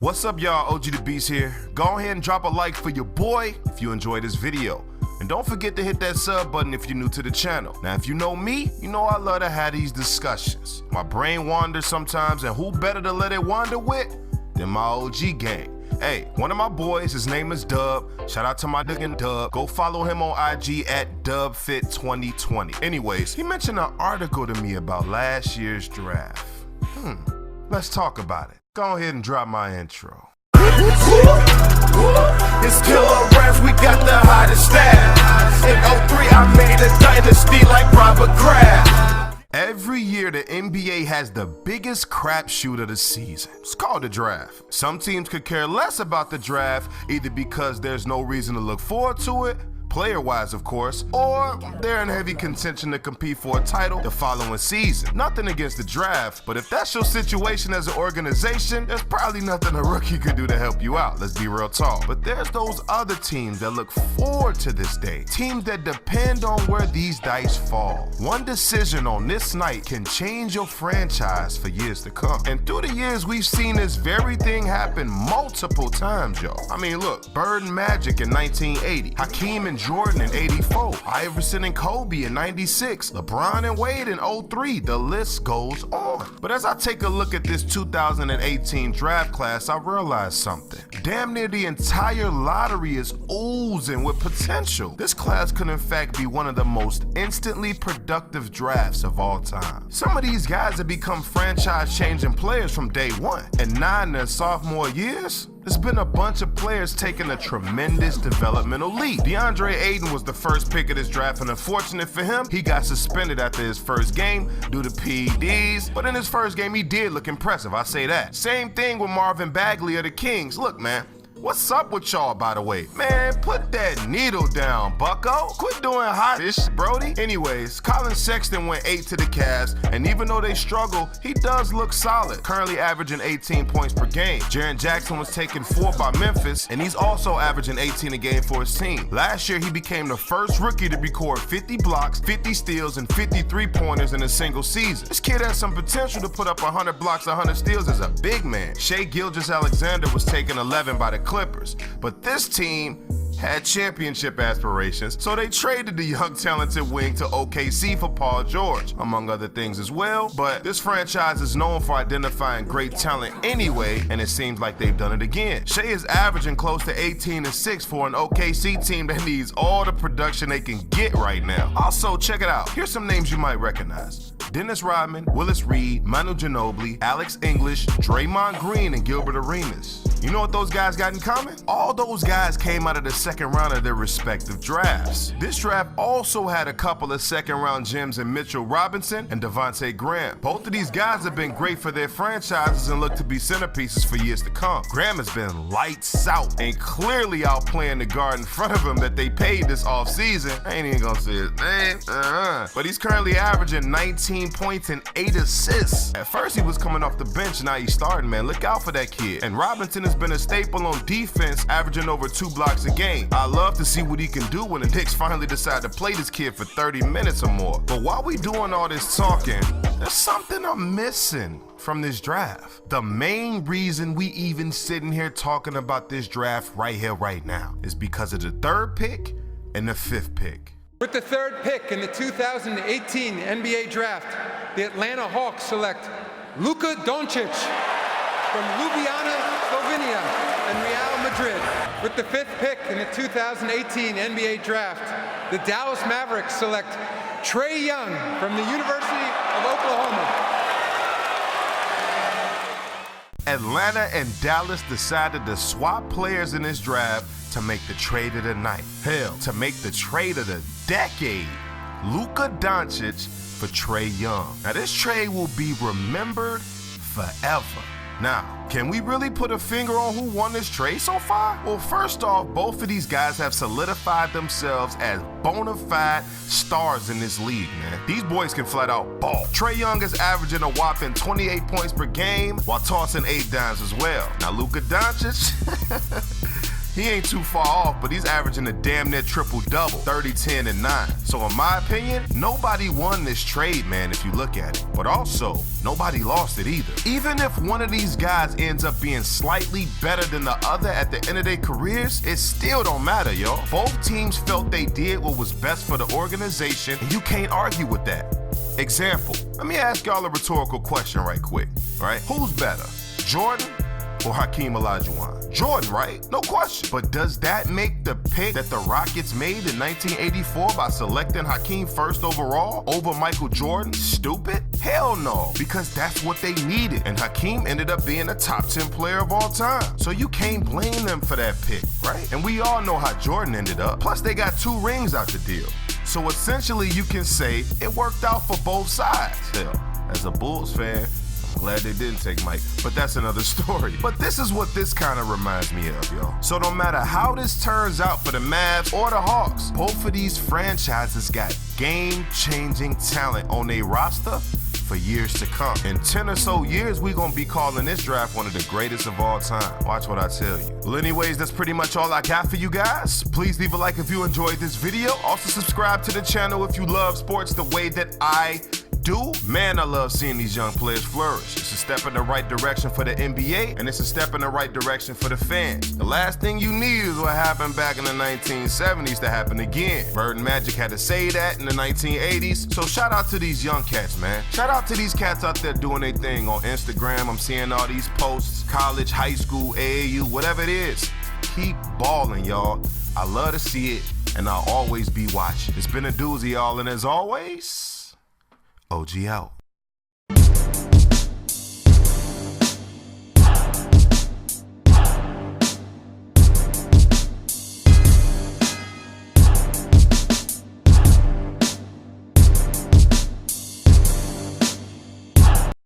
What's up, y'all? OG the Beast here. Go ahead and drop a like for your boy if you enjoyed this video. And don't forget to hit that sub button if you're new to the channel. Now, if you know me, you know I love to have these discussions. My brain wanders sometimes, and who better to let it wander with than my OG gang? Hey, one of my boys, his name is Dub. Shout out to my nigga Dub. Go follow him on IG at DubFit2020. Anyways, he mentioned an article to me about last year's draft. Let's talk about it. Go ahead and drop my intro. It's killer raps, we got the hottest staff. In 03, I made a dynasty like Robert Kraft. Every year, the NBA has the biggest crapshoot of the season. It's called the draft. Some teams could care less about the draft, either because there's no reason to look forward to it, player-wise, of course, or they're in heavy contention to compete for a title the following season. Nothing against the draft, but if that's your situation as an organization, there's probably nothing a rookie could do to help you out. Let's be real talk. But there's those other teams that look forward to this day. Teams that depend on where these dice fall. One decision on this night can change your franchise for years to come. And through the years, we've seen this very thing happen multiple times, y'all. I mean, look, Bird and Magic in 1980, Hakeem and Jordan in 84, Iverson and Kobe in 96, LeBron and Wade in 03, the list goes on. But as I take a look at this 2018 draft class, I realize something. Damn near the entire lottery is oozing with potential. This class could in fact be one of the most instantly productive drafts of all time. Some of these guys have become franchise-changing players from day one, and 9 in their sophomore years, there's been a bunch of players taking a tremendous developmental leap. DeAndre Ayton was the first pick of this draft, and unfortunate for him, he got suspended after his first game due to PEDs. But in his first game, he did look impressive, I say that. Same thing with Marvin Bagley of the Kings. Look, man, what's up with y'all, by the way? Man, put that needle down, bucko. Quit doing hot-ish, Brody. Anyways, Colin Sexton went 8 to the Cavs, and even though they struggle, he does look solid, currently averaging 18 points per game. Jaren Jackson was taken 4 by Memphis, and he's also averaging 18 a game for his team. Last year, he became the first rookie to record 50 blocks, 50 steals, and 50 three-pointers in a single season. This kid has some potential to put up 100 blocks, 100 steals as a big man. Shai Gilgeous-Alexander was taken 11 by the Clippers, but this team had championship aspirations, so they traded the young talented wing to OKC for Paul George, among other things as well. But this franchise is known for identifying great talent anyway, and it seems like they've done it again. Shai is averaging close to 18 and 6 for an OKC team that needs all the production they can get right now. Also, check it out. Here's some names you might recognize: Dennis Rodman, Willis Reed, Manu Ginobili, Alex English, Draymond Green, and Gilbert Arenas. You know what those guys got in common? All those guys came out of the second round of their respective drafts. This draft also had a couple of second-round gems in Mitchell Robinson and Devontae Graham. Both of these guys have been great for their franchises and look to be centerpieces for years to come. Graham has been lights out and clearly outplaying the guard in front of him that they paid this offseason. I ain't even gonna say his name. But he's currently averaging 19 points and 8 assists. At first, he was coming off the bench, now he's starting, man. Look out for that kid. And Robinson has been a staple on defense, averaging over 2 blocks a game. I love to see what he can do when the Knicks finally decide to play this kid for 30 minutes or more. But while we doing all this talking, there's something I'm missing from this draft. The main reason we even sitting here talking about this draft right here, right now, is because of the 3rd pick and the 5th pick. With the 3rd pick in the 2018 NBA Draft, the Atlanta Hawks select LUKA Doncic from Ljubljana, Slovenia, and Real Madrid. With the 5th pick in the 2018 NBA Draft, the Dallas Mavericks select TRAE Young from the University of Oklahoma. Atlanta and Dallas decided to swap players in this draft to make the trade of the night. Hell, to make the trade of the decade. LUKA Doncic for TRAE Young. Now this trade will be remembered forever. Now, can we really put a finger on who won this trade so far? Well, first off, both of these guys have solidified themselves as bona fide stars in this league, man. These boys can flat out ball. TRAE Young is averaging a whopping 28 points per game while tossing 8 dimes as well. Now, LUKA Doncic, He ain't too far off, but he's averaging a damn near triple-double, 30, 10, and 9. So in my opinion, nobody won this trade, man, if you look at it. But also, nobody lost it either. Even if one of these guys ends up being slightly better than the other at the end of their careers, it still don't matter, yo. Both teams felt they did what was best for the organization, and you can't argue with that. Example, let me ask y'all a rhetorical question right quick, all right? Who's better, Jordan or Hakeem Olajuwon? Jordan, right? No question. But does that make the pick that the Rockets made in 1984 by selecting Hakeem first overall over Michael Jordan stupid? Hell no, because that's what they needed. And Hakeem ended up being a top 10 player of all time. So you can't blame them for that pick, right? And we all know how Jordan ended up. Plus they got 2 rings out the deal. So essentially you can say it worked out for both sides. Hell, as a Bulls fan, glad they didn't take Mike, but that's another story. But this is what this kind of reminds me of, yo. So no matter how this turns out for the Mavs or the Hawks, both of these franchises got game-changing talent on their roster for years to come. In 10 or so years, we gonna be calling this draft one of the greatest of all time. Watch what I tell you. Well, anyways, that's pretty much all I got for you guys. Please leave a like if you enjoyed this video. Also subscribe to the channel if you love sports the way that I do. Man, I love seeing these young players flourish. It's a step in the right direction for the NBA, and it's a step in the right direction for the fans. The last thing you need is what happened back in the 1970s to happen again. Bird and Magic had to say that in the 1980s. So shout out to these young cats, man. Shout out to these cats out there doing their thing on Instagram. I'm seeing all these posts, college, high school, AAU, whatever it is. Keep balling, y'all. I love to see it, and I'll always be watching. It's been a doozy, y'all, and as always, OG out.